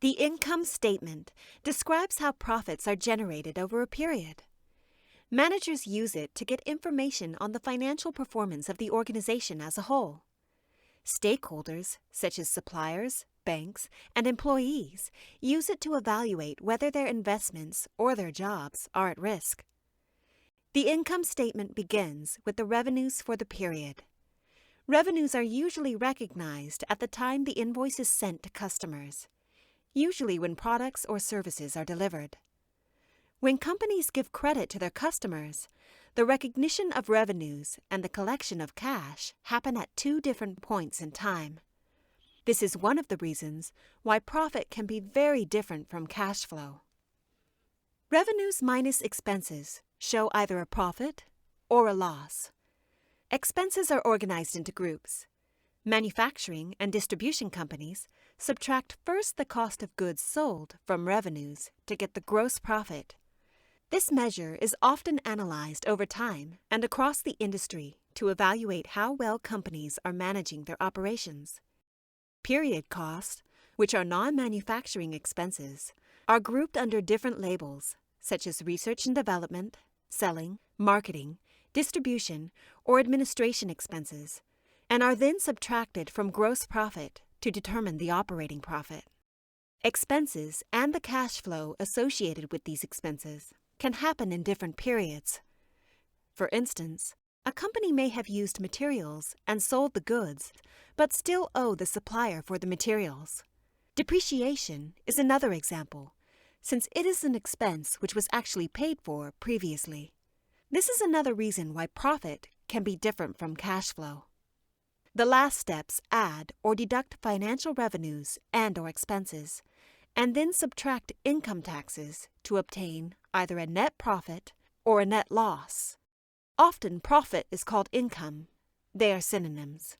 The income statement describes how profits are generated over a period. Managers use it to get information on the financial performance of the organization as a whole. Stakeholders, such as suppliers, banks, and employees, use it to evaluate whether their investments or their jobs are at risk. The income statement begins with the revenues for the period. Revenues are usually recognized at the time the invoice is sent to customers, usually when products or services are delivered. When companies give credit to their customers, the recognition of revenues and the collection of cash happen at two different points in time. This is one of the reasons why profit can be very different from cash flow. Revenues minus expenses show either a profit or a loss. Expenses are organized into groups. Manufacturing and distribution companies subtract first the cost of goods sold from revenues to get the gross profit. This measure is often analyzed over time and across the industry to evaluate how well companies are managing their operations. Period costs, which are non-manufacturing expenses, are grouped under different labels, such as research and development, selling, marketing, distribution, or administration expenses, and are then subtracted from gross profit to determine the operating profit. Expenses and the cash flow associated with these expenses can happen in different periods. For instance, a company may have used materials and sold the goods, but still owe the supplier for the materials. Depreciation is another example, since it is an expense which was actually paid for previously. This is another reason why profit can be different from cash flow. The last steps add or deduct financial revenues and/or expenses, and then subtract income taxes to obtain either a net profit or a net loss. Often profit is called income. They are synonyms.